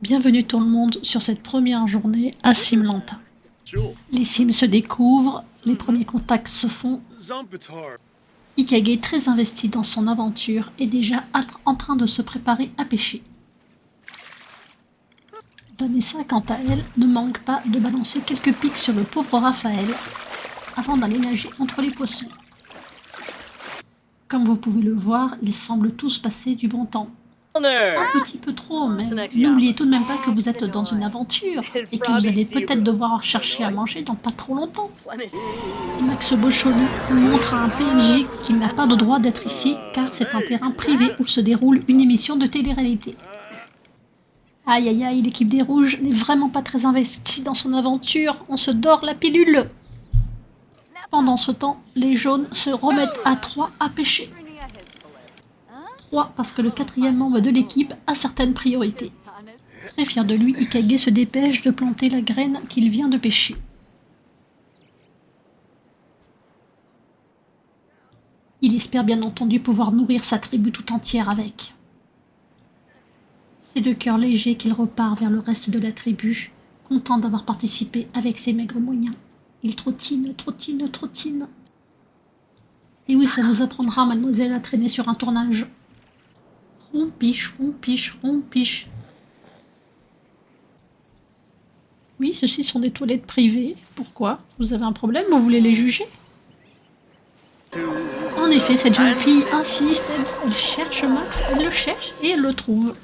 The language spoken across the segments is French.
Bienvenue tout le monde sur cette première journée à Simlanta. Les Sims se découvrent, les premiers contacts se font. Ikage, très investi dans son aventure, est déjà en train de se préparer à pêcher. Vanessa, quant à elle, ne manque pas de balancer quelques pics sur le pauvre Raphaël avant d'aller nager entre les poissons. Comme vous pouvez le voir, ils semblent tous passer du bon temps. Un petit peu trop, mais n'oubliez tout de même pas que vous êtes dans une aventure et que vous allez peut-être devoir chercher à manger dans pas trop longtemps. Max Bocholi montre à un PNJ qu'il n'a pas de droit d'être ici car c'est un terrain privé où se déroule une émission de télé-réalité. Aïe aïe aïe, l'équipe des Rouges n'est vraiment pas très investie dans son aventure, on se dort la pilule. Pendant ce temps, les jaunes se remettent à 3 à pêcher. 3 parce que le 4e membre de l'équipe a certaines priorités. Très fier de lui, Ikage se dépêche de planter la graine qu'il vient de pêcher. Il espère bien entendu pouvoir nourrir sa tribu tout entière avec. C'est de cœur léger qu'il repart vers le reste de la tribu, content d'avoir participé avec ses maigres moyens. Il trottine, trottine, trottine. Et oui, ça vous apprendra, mademoiselle, à traîner sur un tournage. Rompiche, rompiche, rompiche. Oui, ceci sont des toilettes privées. Pourquoi? Vous avez un problème? Vous voulez les juger? En effet, cette jeune fille insiste, elle cherche Max, elle le cherche et elle le trouve.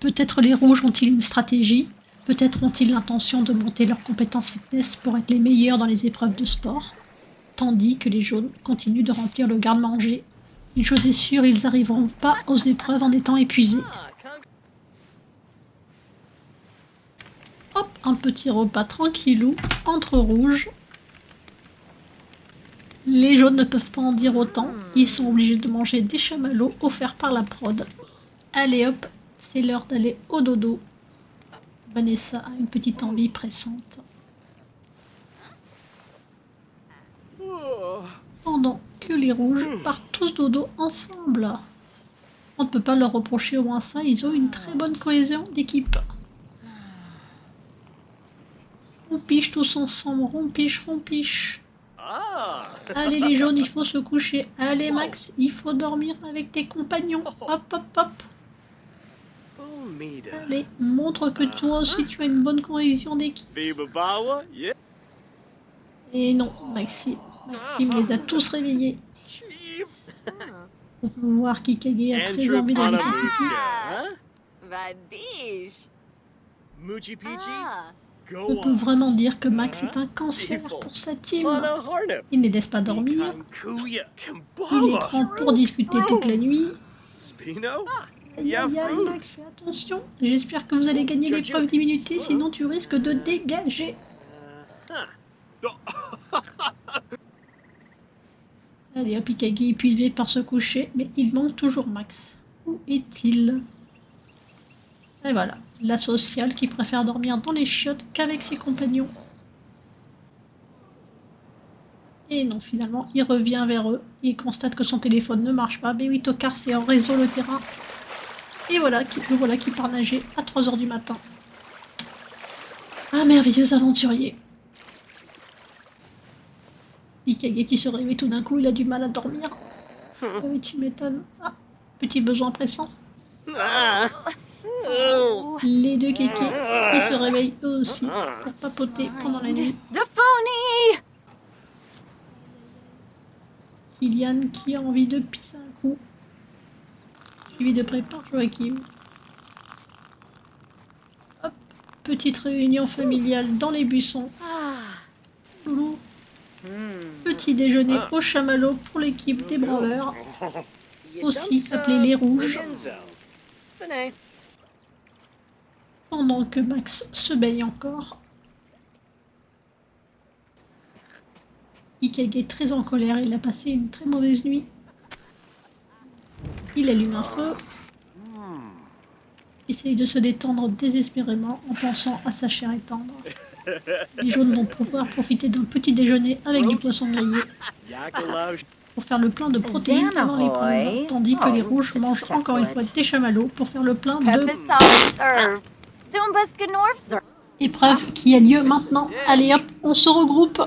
Peut-être les rouges ont-ils une stratégie, peut-être ont-ils l'intention de monter leurs compétences fitness pour être les meilleurs dans les épreuves de sport, tandis que les jaunes continuent de remplir le garde-manger. Une chose est sûre, ils n'arriveront pas aux épreuves en étant épuisés. Hop, un petit repas tranquillou, entre rouges. Les jaunes ne peuvent pas en dire autant, ils sont obligés de manger des chamallows offerts par la prod. Allez hop, c'est l'heure d'aller au dodo. Vanessa a une petite envie pressante. Pendant que les rouges partent tous dodo ensemble. On ne peut pas leur reprocher au moins ça, ils ont une très bonne cohésion d'équipe. Rompiche tous ensemble, rompiche, rompiche. Allez les jaunes, il faut se coucher. Allez Max, il faut dormir avec tes compagnons. Hop, hop, hop. Allez, montre que toi aussi tu as une bonne cohésion d'équipe. Et non, Maxime les a tous réveillés. On peut voir qu'Ikage a très envie d'aller pipi. On peut vraiment dire que Max est un cancer pour sa team. Il ne les laisse pas dormir. Il les prend pour discuter toute la nuit. Aïe aïe aïe Max, fais attention. J'espère que vous allez gagner l'épreuve d'immunité, sinon tu risques de dégager. Allez hop, Ikage épuisé par se coucher, mais il manque toujours Max. Où est-il? Et voilà, la sociale qui préfère dormir dans les chiottes qu'avec ses compagnons. Et non, finalement, il revient vers eux. Il constate que son téléphone ne marche pas. Mais oui, tocard, c'est en réseau le terrain. Et voilà, le voilà qui part nager à 3 h du matin. Ah, merveilleux aventurier. Ikage qui se réveille tout d'un coup, il a du mal à dormir. Ah oui, tu m'étonnes. Ah, petit besoin pressant. Les deux kékés qui se réveillent eux aussi pour papoter pendant la nuit. Kylian qui a envie de pisser un coup. Suivi de près par Joachim. Hop, petite réunion familiale dans les buissons. Loulou. Petit déjeuner au chamallow pour l'équipe des branleurs, aussi appelés les rouges. Pendant que Max se baigne encore. Ikage est très en colère, il a passé une très mauvaise nuit. Il allume un feu. Essaye de se détendre désespérément en pensant à sa chair tendre. Les jaunes vont pouvoir profiter d'un petit déjeuner avec du poisson grillé. pour faire le plein de protéines avant l'épreuve, tandis que les rouges mangent encore une fois des chamallows pour faire le plein de... Épreuve qui a lieu maintenant. Allez hop, on se regroupe.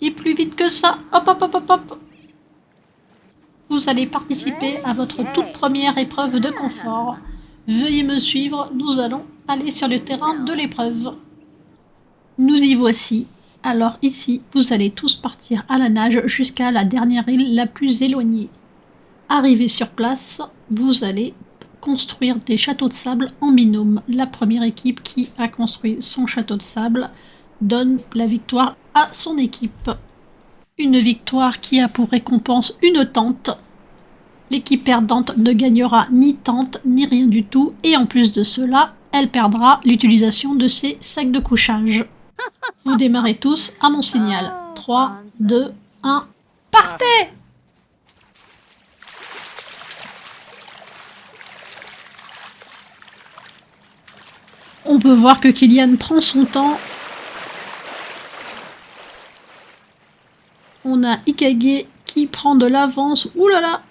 Et plus vite que ça, hop hop hop hop hop. Vous allez participer à votre toute première épreuve de confort. Veuillez me suivre, nous allons aller sur le terrain de l'épreuve. Nous y voici. Alors ici, vous allez tous partir à la nage jusqu'à la dernière île la plus éloignée. Arrivé sur place, vous allez construire des châteaux de sable en binôme. La première équipe qui a construit son château de sable donne la victoire à son équipe. Une victoire qui a pour récompense une tente. L'équipe perdante ne gagnera ni tente ni rien du tout et en plus de cela, elle perdra l'utilisation de ses sacs de couchage. Vous démarrez tous à mon signal. 3, 2, 1, partez! On peut voir que Kylian prend son temps. On a Ikage qui prend de l'avance. Ouh là là!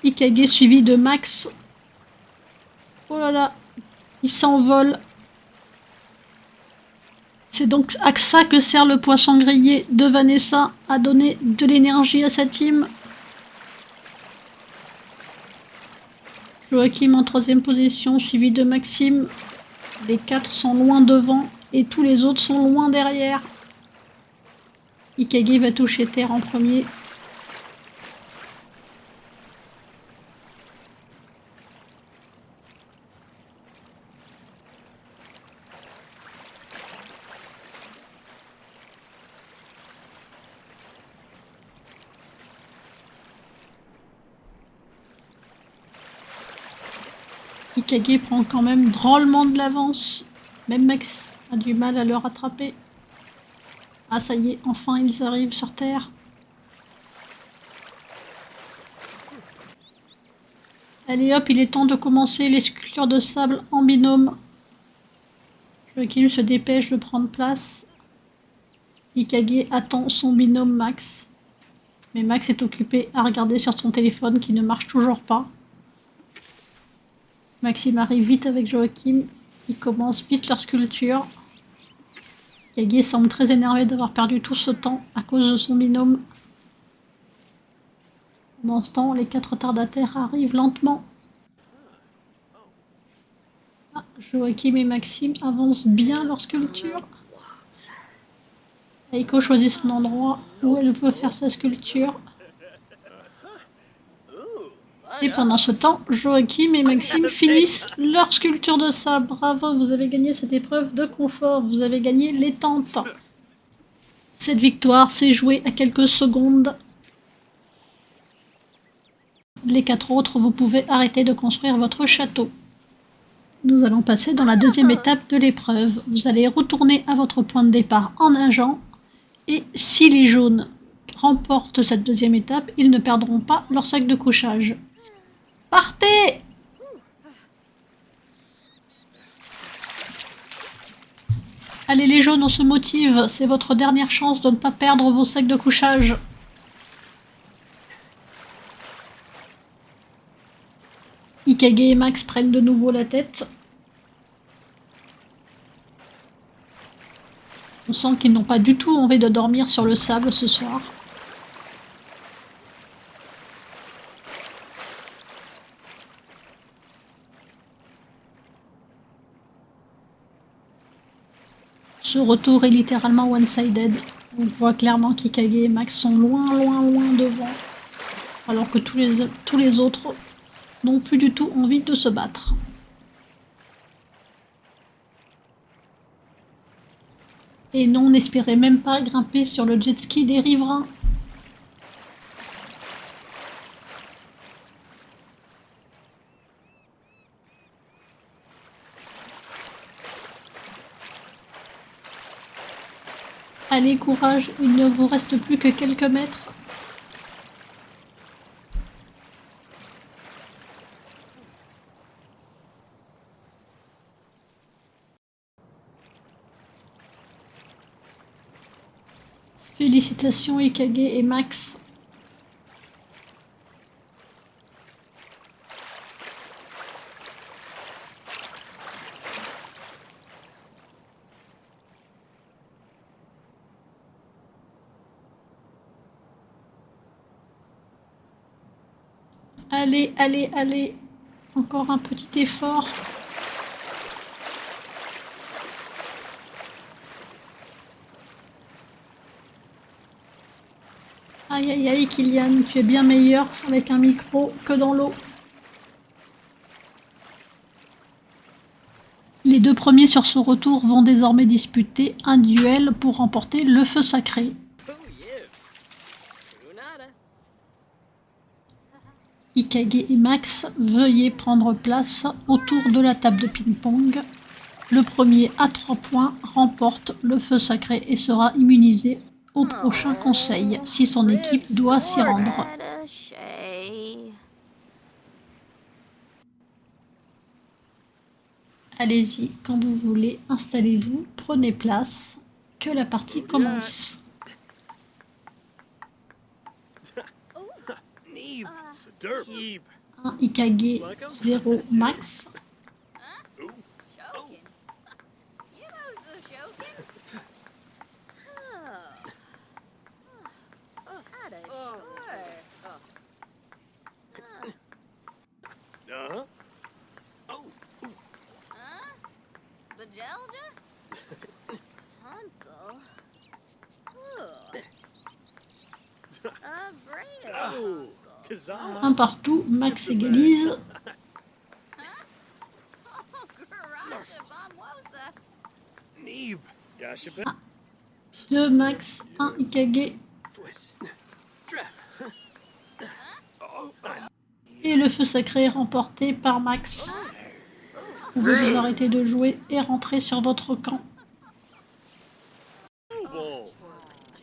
Ikage suivi de Max. Oh là là! Il s'envole. C'est donc à ça que sert le poisson grillé de Vanessa, à donner de l'énergie à sa team. Joachim en 3e position, suivi de Maxime. Les 4 sont loin devant et tous les autres sont loin derrière. Ikage va toucher terre en premier. Ikage prend quand même drôlement de l'avance. Même Max a du mal à le rattraper. Ah ça y est, enfin ils arrivent sur Terre. Allez hop, il est temps de commencer les sculptures de sable en binôme. Joachim se dépêche de prendre place. Ikage attend son binôme Max. Mais Max est occupé à regarder sur son téléphone qui ne marche toujours pas. Maxime arrive vite avec Joachim. Ils commencent vite leur sculpture. Ikage semble très énervé d'avoir perdu tout ce temps à cause de son binôme. Pendant ce temps, les 4 retardataires arrivent lentement. Ah, Joachim et Maxime avancent bien leur sculpture. Aiko choisit son endroit où elle veut faire sa sculpture. Et pendant ce temps, Joachim et Maxime finissent leur sculpture de sable. Bravo, vous avez gagné cette épreuve de confort. Vous avez gagné les tentes. Cette victoire s'est jouée à quelques secondes. Les 4 autres, vous pouvez arrêter de construire votre château. Nous allons passer dans la 2e étape de l'épreuve. Vous allez retourner à votre point de départ en nageant. Et si les jaunes remportent cette 2e étape, ils ne perdront pas leur sac de couchage. Partez! Allez les jaunes, on se motive. C'est votre dernière chance de ne pas perdre vos sacs de couchage. Ikage et Max prennent de nouveau la tête. On sent qu'ils n'ont pas du tout envie de dormir sur le sable ce soir. Ce retour est littéralement one-sided. On voit clairement qu'Ikage et Max sont loin, loin, loin devant. Alors que tous les autres n'ont plus du tout envie de se battre. Et non, n'espérez même pas grimper sur le jet ski des riverains. Allez, courage, il ne vous reste plus que quelques mètres. Félicitations Ikage et Max. Allez, allez, allez. Encore un petit effort. Aïe, aïe, aïe, Kylian, tu es bien meilleur avec un micro que dans l'eau. Les deux premiers sur ce retour vont désormais disputer un duel pour remporter le feu sacré. Ikage et Max, veuillez prendre place autour de la table de ping-pong. Le premier à 3 points remporte le feu sacré et sera immunisé au prochain conseil si son équipe doit s'y rendre. Allez-y, quand vous voulez, installez-vous, prenez place, que la partie commence. Un Ikage, 0 Max. Un partout, Max égalise. Ah. 2 Max, 1 Ikage. Et le feu sacré est remporté par Max. Vous pouvez vous arrêter de jouer et rentrer sur votre camp.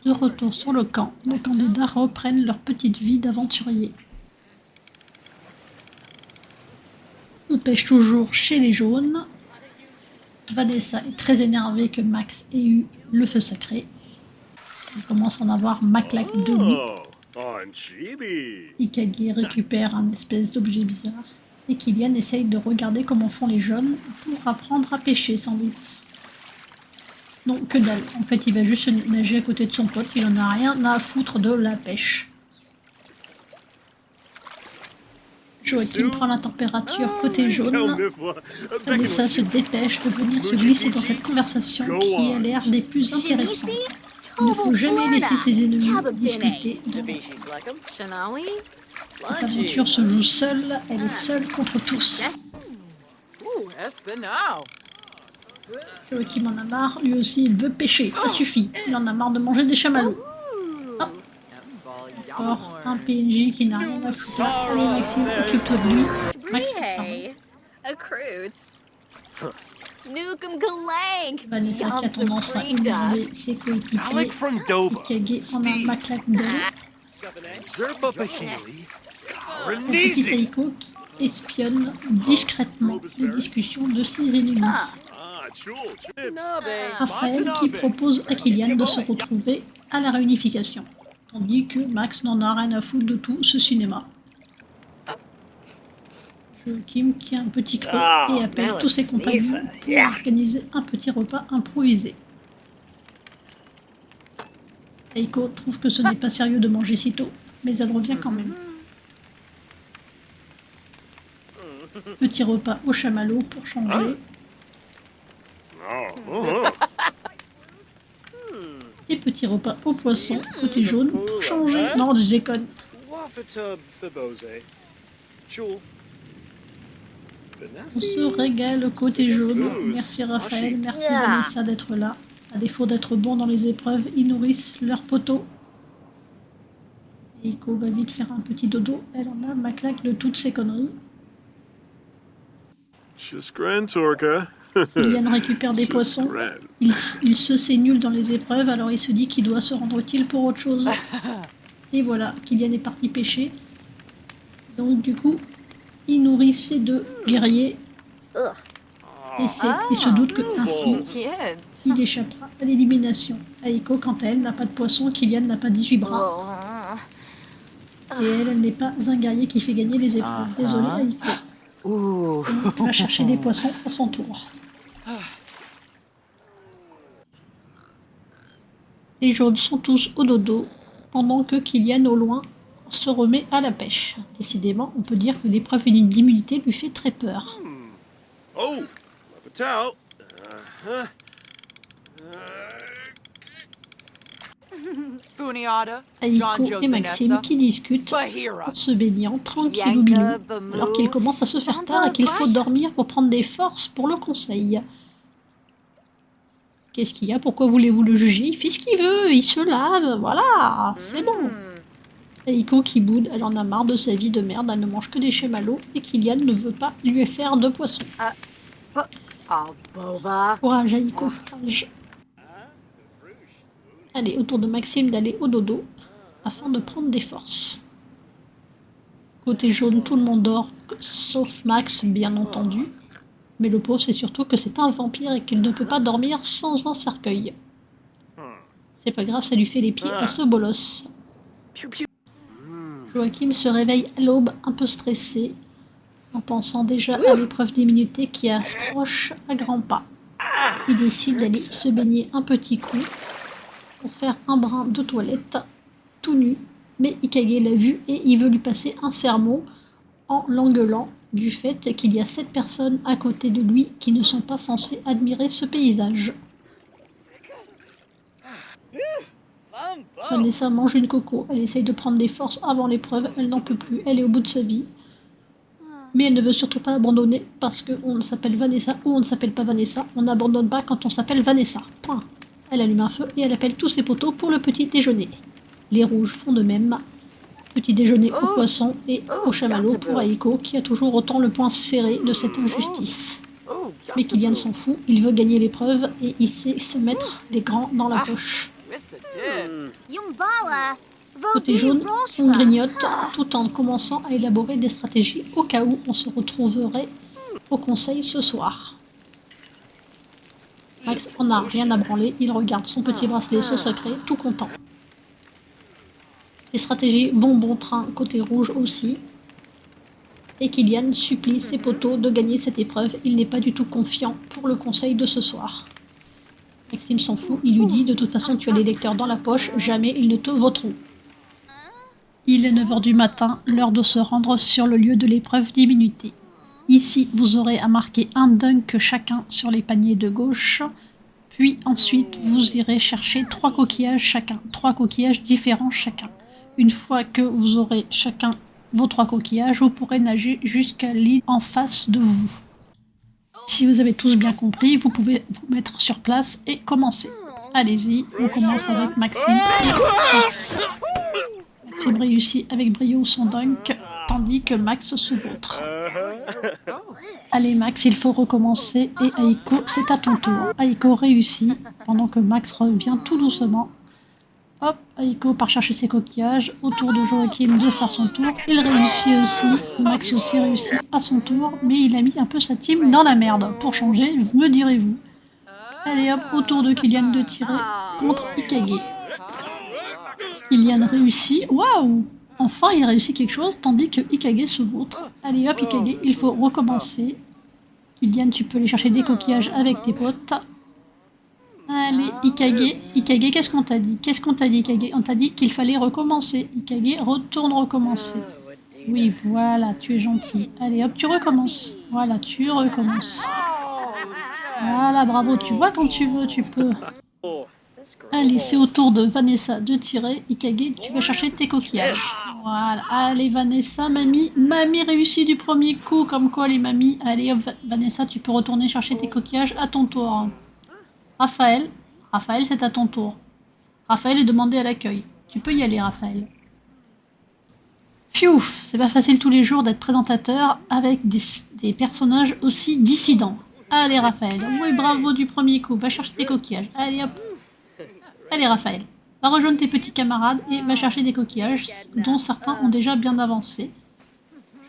De retour sur le camp, nos candidats reprennent leur petite vie d'aventurier. On pêche toujours chez les jaunes. Vanessa est très énervée que Max ait eu le feu sacré. On commence à en avoir Maclac de lui. Ikage récupère un espèce d'objet bizarre. Et Kylian essaye de regarder comment font les jaunes pour apprendre à pêcher sans doute. Non, que dalle. En fait, il va juste nager à côté de son pote. Il en a rien à foutre de la pêche. Joachim prend la température côté jaune. Vanessa se dépêche de venir se glisser dans cette conversation qui a l'air des plus intéressantes. Il ne faut jamais laisser ses ennemis discuter. Cette aventure se joue seule. Elle est seule contre tous. Joachim en a marre, lui aussi il veut pêcher, ça suffit. Il en a marre de manger des chamallows. Oh. Encore un PNJ qui n'a rien à foutre. Allez Maxime, occupe-toi de lui. Max, Vanessa qui a tendance à énerver ses coéquipiers. Ikage en a Maclac de. Le petit Aiko qui espionne discrètement les discussions de ses ennemis. Raphaël qui propose à Kylian de se retrouver à la réunification, tandis que Max n'en a rien à foutre de tout ce cinéma. Joachim qui a un petit creux et appelle tous ses compagnons pour organiser un petit repas improvisé. Aiko trouve que ce n'est pas sérieux de manger si tôt, mais elle revient quand même. Petit repas au chamallow pour changer. Et petit repas au poisson, côté jaune, pour changer. Non, je déconne. On se régale côté jaune. Merci Raphaël, merci Vanessa d'être là. À défaut d'être bons dans les épreuves, ils nourrissent leurs poteaux. Eiko va vite faire un petit dodo. Elle en a Maclac de toutes ces conneries. Kylian récupère des poissons. Il se sait nul dans les épreuves, alors il se dit qu'il doit se rendre utile pour autre chose. Et voilà, Kylian est parti pêcher. Donc du coup, il nourrit ses deux guerriers. Et se doute que ainsi, il échappera à l'élimination. Aiko, quant à elle, n'a pas de poisson, Kylian n'a pas 18 bras. Et elle n'est pas un guerrier qui fait gagner les épreuves. Désolé Aiko. Elle va chercher des poissons à son tour. Les jaunes sont tous au dodo, pendant que Kylian, au loin, se remet à la pêche. Décidément, on peut dire que l'épreuve d'immunité lui fait très peur. Oh, Lapatao. Aiko et Maxime qui discutent en se baignant tranquillou bilou, alors qu'il commence à se faire tard et qu'il faut dormir pour prendre des forces pour le conseil. Qu'est-ce qu'il y a? Pourquoi voulez-vous le juger? Il fait ce qu'il veut, il se lave, voilà, c'est bon. Aiko qui boude, elle en a marre de sa vie de merde, elle ne mange que des chamallows et Kylian ne veut pas lui faire de poisson. Courage Aiko, courage. Allez, au tour de Maxime d'aller au dodo afin de prendre des forces. Côté jaune, tout le monde dort, sauf Max, bien entendu. Mais le pauvre, c'est surtout que c'est un vampire et qu'il ne peut pas dormir sans un cercueil. C'est pas grave, ça lui fait les pieds à ce bolos. Joachim se réveille à l'aube, un peu stressé, en pensant déjà à l'épreuve d'immunité qui approche à grands pas. Il décide d'aller se baigner un petit coup pour faire un brin de toilette, tout nu. Mais Ikage l'a vu et il veut lui passer un sermon en l'engueulant du fait qu'il y a 7 personnes à côté de lui qui ne sont pas censées admirer ce paysage. Vanessa mange une coco, elle essaye de prendre des forces avant l'épreuve, elle n'en peut plus, elle est au bout de sa vie. Mais elle ne veut surtout pas abandonner parce qu'on s'appelle Vanessa ou on ne s'appelle pas Vanessa, on n'abandonne pas quand on s'appelle Vanessa. Point. Elle allume un feu et elle appelle tous ses potos pour le petit déjeuner. Les rouges font de même. Petit déjeuner au poisson et au chamallow pour Aiko qui a toujours autant le poing serré de cette injustice. Mais Kylian s'en fout, il veut gagner l'épreuve et il sait se mettre les grands dans la poche. Côté jaune, on grignote tout en commençant à élaborer des stratégies au cas où on se retrouverait au conseil ce soir. Max en a rien à branler, il regarde son petit bracelet se sacrer, tout content. Les stratégies vont bon train côté rouge aussi. Et Kylian supplie ses potos de gagner cette épreuve, il n'est pas du tout confiant pour le conseil de ce soir. Maxime s'en fout, il lui dit de toute façon tu as les lecteurs dans la poche, jamais ils ne te voteront. Il est 9h du matin, l'heure de se rendre sur le lieu de l'épreuve d'immunité. Ici, vous aurez à marquer un dunk chacun sur les paniers de gauche, puis ensuite vous irez chercher 3 coquillages chacun, 3 coquillages différents chacun. Une fois que vous aurez chacun vos 3 coquillages, vous pourrez nager jusqu'à l'île en face de vous. Si vous avez tous bien compris, vous pouvez vous mettre sur place et commencer. Allez-y, on commence avec Maxime et Max. Maxime réussit avec brio son dunk, tandis que Max se vautre. Allez Max, il faut recommencer et Aiko, c'est à ton tour. Aiko réussit, pendant que Max revient tout doucement. Hop, Aiko part chercher ses coquillages, au tour de Joachim de faire son tour. Il réussit aussi, Max aussi réussit à son tour, mais il a mis un peu sa team dans la merde. Pour changer, me direz-vous. Allez hop, au tour de Kylian de tirer contre Ikage. Kylian réussit, waouh! Enfin il réussit quelque chose, tandis que Ikage se vautre. Allez hop Ikage, il faut recommencer. Kylian, tu peux aller chercher des coquillages avec tes potes. Allez, Ikage, qu'est-ce qu'on t'a dit? Ikage? On t'a dit qu'il fallait recommencer. Ikage, retourne recommencer. Oui, voilà, tu es gentil. Allez, hop, tu recommences. Voilà, tu recommences. Voilà, bravo, tu vois quand tu veux, tu peux. Allez, c'est au tour de Vanessa de tirer. Ikage, tu vas chercher tes coquillages. Voilà, allez Vanessa, mamie réussit du premier coup, comme quoi les mamies. Allez, hop, Vanessa, tu peux retourner chercher tes coquillages à ton tour. Raphaël, c'est à ton tour. Raphaël est demandé à l'accueil. Tu peux y aller, Raphaël. Fiouf, c'est pas facile tous les jours d'être présentateur avec des personnages aussi dissidents. Allez, Raphaël. Oui, bravo du premier coup. Va chercher tes coquillages. Allez, hop. Allez, Raphaël. Va rejoindre tes petits camarades et va chercher des coquillages, dont certains ont déjà bien avancé.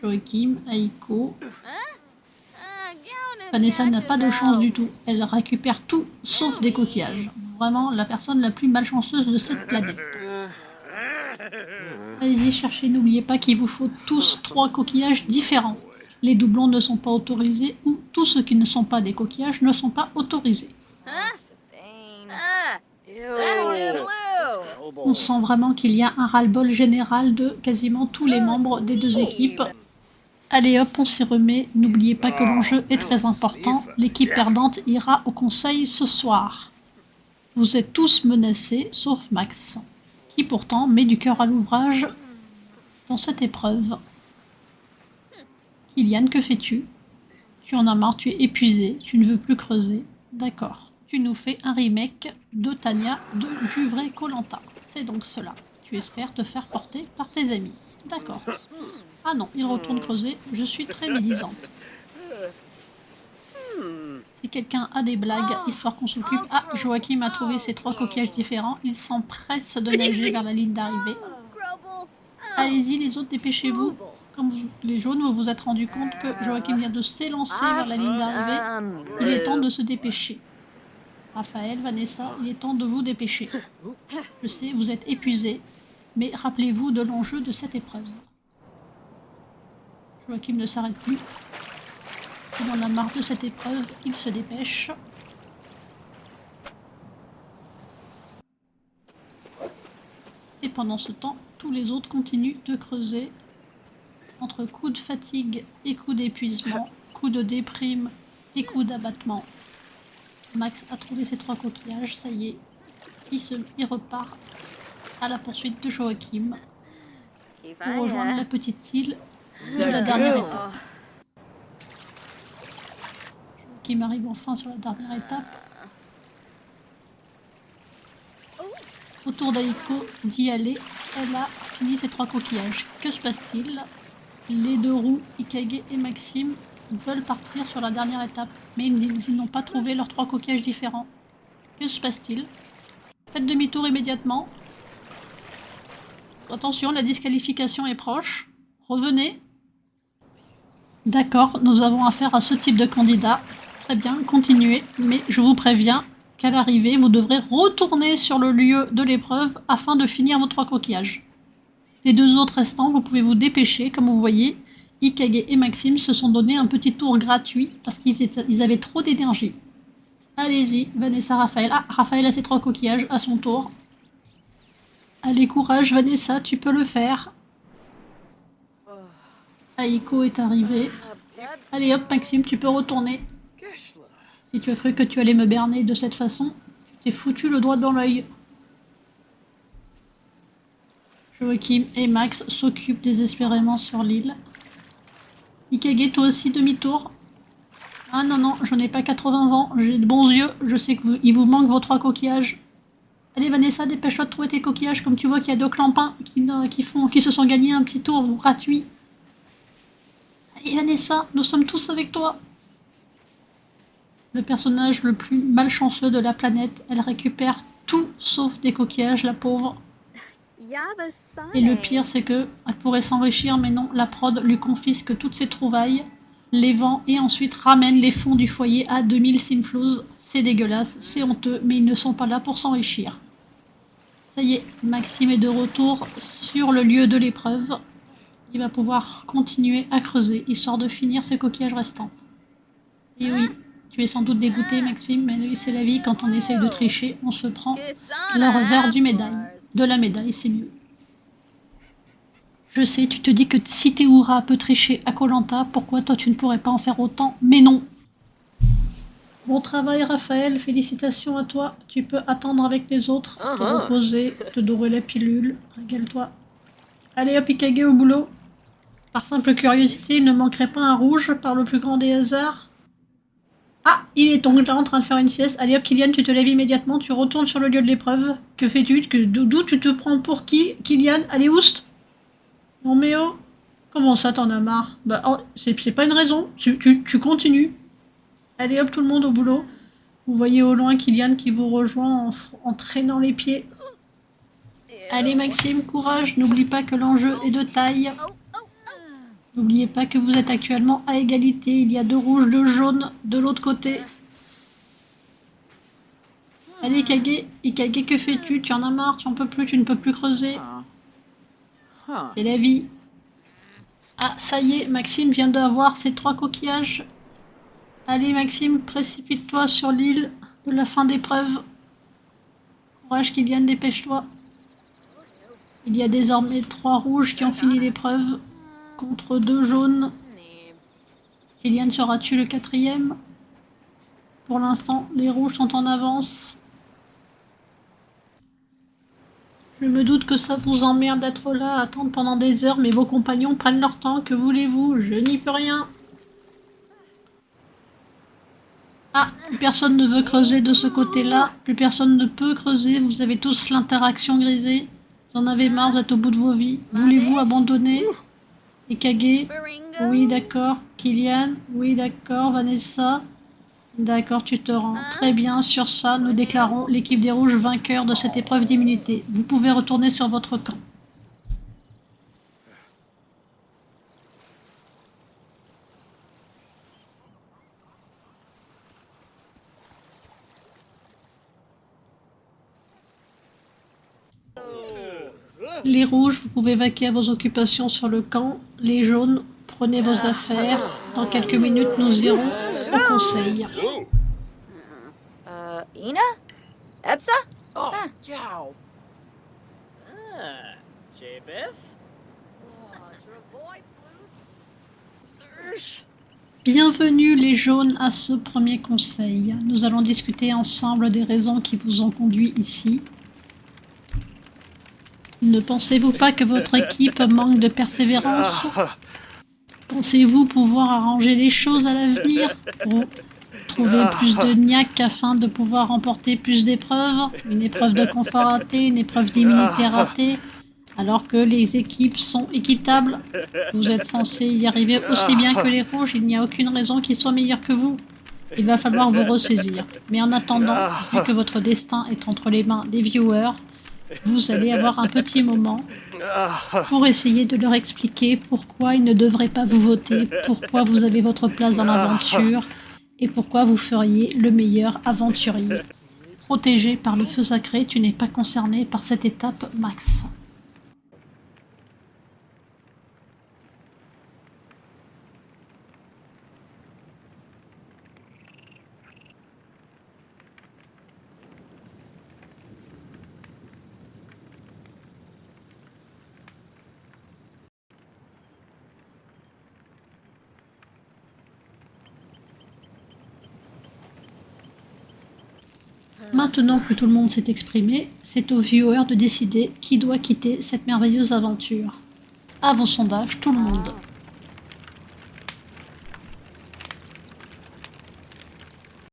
Joachim, Aiko... Vanessa n'a pas de chance du tout. Elle récupère tout sauf des coquillages. Vraiment la personne la plus malchanceuse de cette planète. Allez-y, cherchez. N'oubliez pas qu'il vous faut tous 3 coquillages différents. Les doublons ne sont pas autorisés ou tous ceux qui ne sont pas des coquillages ne sont pas autorisés. On sent vraiment qu'il y a un ras-le-bol général de quasiment tous les membres des deux équipes. Allez hop, on s'y remet. N'oubliez pas que l'enjeu est très important. L'équipe perdante ira au conseil ce soir. Vous êtes tous menacés, sauf Max, qui pourtant met du cœur à l'ouvrage dans cette épreuve. Kylian, que fais-tu? Tu en as marre, tu es épuisé, tu ne veux plus creuser. D'accord. Tu nous fais un remake de Tania du vrai Koh-Lanta. C'est donc cela. Tu espères te faire porter par tes amis. D'accord. Ah non, il retourne creuser. Je suis très médisante. Si quelqu'un a des blagues, histoire qu'on s'occupe... Ah, Joachim a trouvé ses 3 coquillages différents. Il s'empresse de nager vers la ligne d'arrivée. Allez-y les autres, dépêchez-vous. Comme les jaunes, vous vous êtes rendu compte que Joachim vient de s'élancer vers la ligne d'arrivée. Il est temps de se dépêcher. Raphaël, Vanessa, il est temps de vous dépêcher. Je sais, vous êtes épuisés, mais rappelez-vous de l'enjeu de cette épreuve. Joachim ne s'arrête plus. Il en a marre de cette épreuve, il se dépêche. Et pendant ce temps, tous les autres continuent de creuser entre coups de fatigue et coups d'épuisement, coups de déprime et coups d'abattement. Max a trouvé ses 3 coquillages, ça y est. Il repart à la poursuite de Joachim pour rejoindre la petite île de la dernière étape. Joachim arrive enfin sur la dernière étape. Au tour d'Aiko d'y aller, elle a fini ses 3 coquillages. Que se passe-t-il? Les 2 roues, Ikage et Maxime, veulent partir sur la dernière étape, mais ils n'ont pas trouvé leurs 3 coquillages différents. Que se passe-t-il? Faites demi-tour immédiatement. Attention, la disqualification est proche. Revenez. D'accord, nous avons affaire à ce type de candidat. Très bien, continuez, mais je vous préviens qu'à l'arrivée, vous devrez retourner sur le lieu de l'épreuve afin de finir vos 3 coquillages. Les 2 autres restants, vous pouvez vous dépêcher, comme vous voyez. Ikage et Maxime se sont donné un petit tour gratuit parce qu'ils avaient trop d'énergie. Allez-y, Vanessa, Raphaël. Ah, Raphaël a ses 3 coquillages à son tour. Allez, courage, Vanessa, tu peux le faire. Aiko est arrivé. Allez hop, Maxime, tu peux retourner. Si tu as cru que tu allais me berner de cette façon, t'es foutu le doigt dans l'œil. Joachim et Max s'occupent désespérément sur l'île. Ikage, toi aussi, demi-tour. Ah non, non, je n'ai pas 80 ans, j'ai de bons yeux, je sais qu'il vous manque vos 3 coquillages. Allez Vanessa, dépêche-toi de trouver tes coquillages, comme tu vois qu'il y a 2 clampins qui se sont gagnés un petit tour gratuit. Allez Vanessa, nous sommes tous avec toi. Le personnage le plus malchanceux de la planète, elle récupère tout sauf des coquillages, la pauvre. Et le pire, c'est que elle pourrait s'enrichir, mais non, la prod lui confisque toutes ses trouvailles, les vend et ensuite ramène les fonds du foyer à 2000 simflouz. C'est dégueulasse, c'est honteux, mais ils ne sont pas là pour s'enrichir. Ça y est, Maxime est de retour sur le lieu de l'épreuve. Il va pouvoir continuer à creuser, histoire de finir ses coquillages restants. Et oui, tu es sans doute dégoûté, Maxime, mais oui, c'est la vie, quand on essaye de tricher, on se prend le revers de la médaille, c'est mieux. Je sais, tu te dis que si Théoura peut tricher à Koh-Lanta, pourquoi toi tu ne pourrais pas en faire autant? Mais non! Bon travail Raphaël, félicitations à toi. Tu peux attendre avec les autres, te reposer, te dorer la pilule, régale-toi. Allez hop, Ikage au boulot. Par simple curiosité, il ne manquerait pas un rouge par le plus grand des hasards. Ah, il est donc là en train de faire une sieste. Allez hop, Kylian, tu te lèves immédiatement, tu retournes sur le lieu de l'épreuve. Que fais-tu? D'où tu te prends pour qui? Kylian, allez, oust! Non mais oh! Comment ça, t'en as marre? Bah, oh, c'est pas une raison, tu continues. Allez hop, tout le monde au boulot. Vous voyez au loin Kylian qui vous rejoint en traînant les pieds. Allez Maxime, courage, n'oublie pas que l'enjeu est de taille. N'oubliez pas que vous êtes actuellement à égalité, il y a 2 rouges, 2 jaunes de l'autre côté. Allez Ikage, que fais-tu? Tu en as marre, tu en peux plus, tu ne peux plus creuser. C'est la vie. Ah, ça y est, Maxime vient d'avoir ses 3 coquillages. Allez Maxime, précipite-toi sur l'île de la fin d'épreuve. Courage Kylian, dépêche-toi. Il y a désormais 3 rouges qui ont fini l'épreuve contre 2 jaunes. Kylian sera-tu le 4e? Pour l'instant, les rouges sont en avance. Je me doute que ça vous emmerde d'être là, à attendre pendant des heures, mais vos compagnons prennent leur temps, que voulez-vous? Je n'y peux rien. Ah, plus personne ne veut creuser de ce côté-là, plus personne ne peut creuser, vous avez tous l'interaction grisée. Vous en avez marre, vous êtes au bout de vos vies. Voulez-vous abandonner? Et Kage? Oui, d'accord. Kylian? Oui, d'accord. Vanessa? D'accord, tu te rends. Très bien, sur ça, nous déclarons l'équipe des rouges vainqueur de cette épreuve d'immunité. Vous pouvez retourner sur votre camp. Les rouges, vous pouvez vaquer à vos occupations sur le camp. Les jaunes, prenez vos affaires. Dans quelques minutes, nous irons au conseil. Whoa. Ina? Epsa? Oh, cow. J-Biff? Serge? Bienvenue les jaunes à ce premier conseil. Nous allons discuter ensemble des raisons qui vous ont conduit ici. Ne pensez-vous pas que votre équipe manque de persévérance? Pensez-vous pouvoir arranger les choses à l'avenir pour trouver plus de niaque afin de pouvoir remporter plus d'épreuves? Une épreuve de confort ratée, une épreuve d'immunité ratée, alors que les équipes sont équitables? Vous êtes censé y arriver aussi bien que les rouges, il n'y a aucune raison qu'ils soient meilleurs que vous. Il va falloir vous ressaisir. Mais en attendant, vu que votre destin est entre les mains des viewers, vous allez avoir un petit moment pour essayer de leur expliquer pourquoi ils ne devraient pas vous voter, pourquoi vous avez votre place dans l'aventure et pourquoi vous feriez le meilleur aventurier. Protégé par le feu sacré, tu n'es pas concerné par cette étape, Max. Maintenant que tout le monde s'est exprimé, c'est aux viewers de décider qui doit quitter cette merveilleuse aventure. À vos sondages, tout le monde.